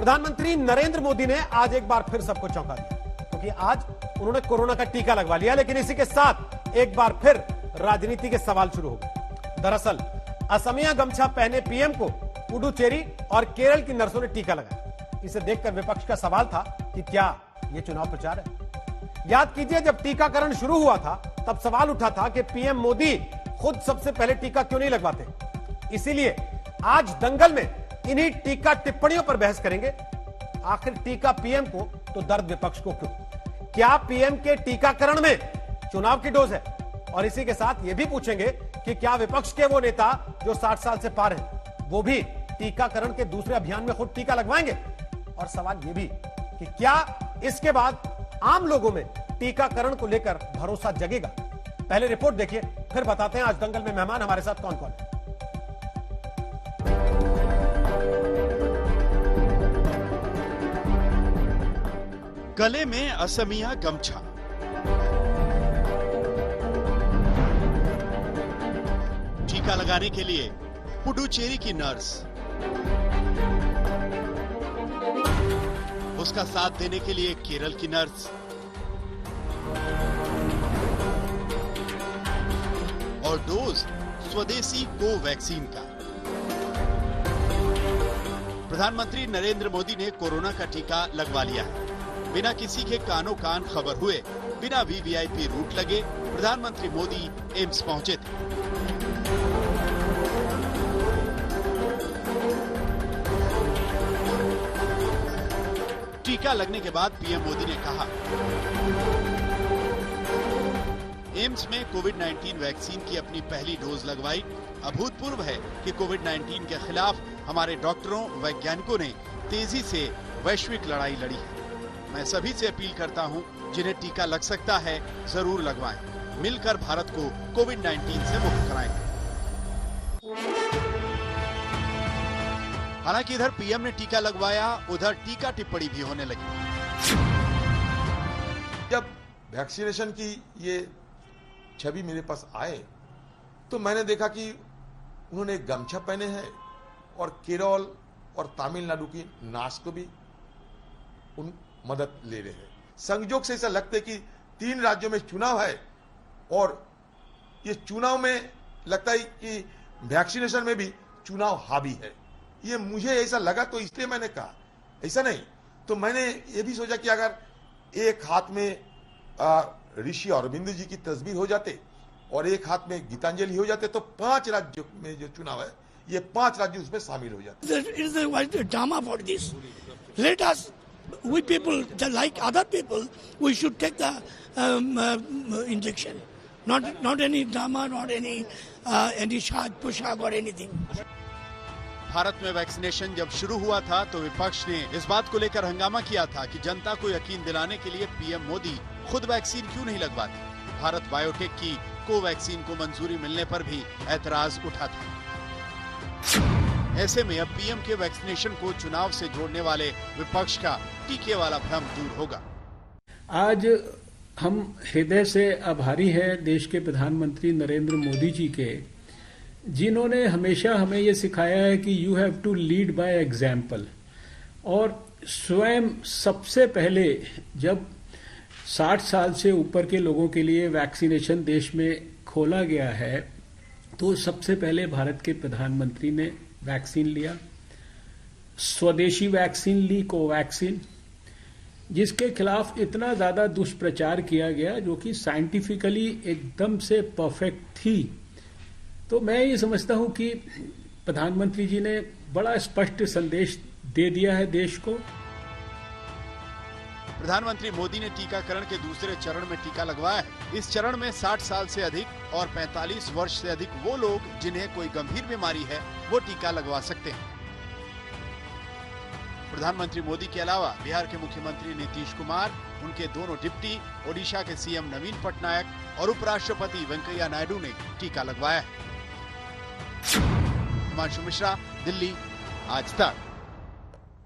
प्रधानमंत्री नरेंद्र मोदी ने आज एक बार फिर सबको चौंका दिया, क्योंकि आज उन्होंने कोरोना का टीका लगवा लिया, लेकिन इसी के साथ एक बार फिर राजनीति के सवाल शुरू हो गए। दरअसल असमिया गमछा पहने पीएम को पुडुचेरी और केरल की नर्सों ने टीका लगाया। इसे देखकर विपक्ष का सवाल था कि क्या यह चुनाव प्रचार है। याद कीजिए, जब टीकाकरण शुरू हुआ था तब सवाल उठा था कि पीएम मोदी खुद सबसे पहले टीका क्यों नहीं लगवाते। इसीलिए आज दंगल में इन्हीं टीका टिप्पणियों पर बहस करेंगे। आखिर टीका पीएम को तो दर्द विपक्ष को क्यों? क्या पीएम के टीकाकरण में चुनाव की डोज है? और इसी के साथ यह भी पूछेंगे कि क्या विपक्ष के वो नेता जो 60 साल से पार हैं, वो भी टीकाकरण के दूसरे अभियान में खुद टीका लगवाएंगे? और सवाल यह भी कि क्या इसके बाद आम लोगों में टीकाकरण को लेकर भरोसा जगेगा? पहले रिपोर्ट देखिए, फिर बताते हैं आज दंगल में मेहमान हमारे साथ कौन कौन है। गले में असमिया गमछा, टीका लगाने के लिए पुडुचेरी की नर्स, उसका साथ देने के लिए केरल की नर्स और डोज स्वदेशी कोवैक्सीन का। प्रधानमंत्री नरेंद्र मोदी ने कोरोना का टीका लगवा लिया है। बिना किसी के कानों कान खबर हुए, बिना वीवीआईपी रूट लगे प्रधानमंत्री मोदी एम्स पहुंचे थे। टीका लगने के बाद पीएम मोदी ने कहा, एम्स में कोविड-19 वैक्सीन की अपनी पहली डोज लगवाई। अभूतपूर्व है कि कोविड-19 के खिलाफ हमारे डॉक्टरों, वैज्ञानिकों ने तेजी से वैश्विक लड़ाई लड़ी है। मैं सभी से अपील करता हूं, जिन्हें टीका लग सकता है जरूर लगवाएं। मिलकर भारत को कोविड-19 से मुक्त कराएं। हालांकि इधर पीएम ने टीका लगवाया, उधर टीका टिप्पणी भी होने लगी। जब वैक्सीनेशन की ये छवि मेरे पास आए तो मैंने देखा कि उन्होंने गमछा पहने हैं और केरल और तमिलनाडु की नार्स को भी उन मदद ले रहे हैं। संयोग से ऐसा लगता है कि 3 राज्यों में चुनाव है और ये चुनाव में लगता है कि वैक्सीनेशन में भी चुनाव हावी है। ये मुझे ऐसा लगा तो इसलिए मैंने कहा, ऐसा नहीं तो मैंने ये भी सोचा कि अगर एक हाथ में ऋषि अरविंद जी की तस्वीर हो जाते और एक हाथ में गीतांजलि हो जाते तो 5 राज्यों में जो चुनाव है ये 5 राज्य उसमें शामिल हो जाते। We people, like other people, we should take the injection. Not any drama, not any shag, pushag or anything. Bharat में वैक्सीनेशन जब शुरू हुआ था तो विपक्ष ने इस बात को लेकर हंगामा किया था कि जनता को यकीन दिलाने के लिए पीएम मोदी खुद वैक्सीन क्यों नहीं लगवाते। भारत बायोटेक की कोवैक्सीन को मंजूरी मिलने पर भी ऐतराज उठा था। ऐसे में अब पीएम के वैक्सीनेशन को चुनाव से जोड़ने वाले विपक्ष का टीके वाला भ्रम दूर होगा। आज हम हृदय से आभारी हैं देश के प्रधानमंत्री नरेंद्र मोदी जी के, जिन्होंने हमेशा हमें ये सिखाया है कि you have to lead by example. और स्वयं सबसे पहले जब 60 साल से ऊपर के लोगों के लिए वैक्सीनेशन देश में खोला गया है तो सबसे पहले भारत के प्रधानमंत्री ने वैक्सीन लिया, स्वदेशी वैक्सीन ली, कोवैक्सीन, जिसके खिलाफ इतना ज्यादा दुष्प्रचार किया गया, जो कि साइंटिफिकली एकदम से परफेक्ट थी। तो मैं ये समझता हूं कि प्रधानमंत्री जी ने बड़ा स्पष्ट संदेश दे दिया है देश को। प्रधानमंत्री मोदी ने टीकाकरण के दूसरे चरण में टीका लगवाया है। इस चरण में 60 साल से अधिक और 45 वर्ष से अधिक वो लोग जिन्हें कोई गंभीर बीमारी है वो टीका लगवा सकते हैं। प्रधानमंत्री मोदी के अलावा बिहार के मुख्यमंत्री नीतीश कुमार, उनके दोनों डिप्टी, ओडिशा के सीएम नवीन पटनायक और उपराष्ट्रपति वेंकैया नायडू ने टीका लगवाया है। हिमांशु मिश्रा, दिल्ली, आज तक।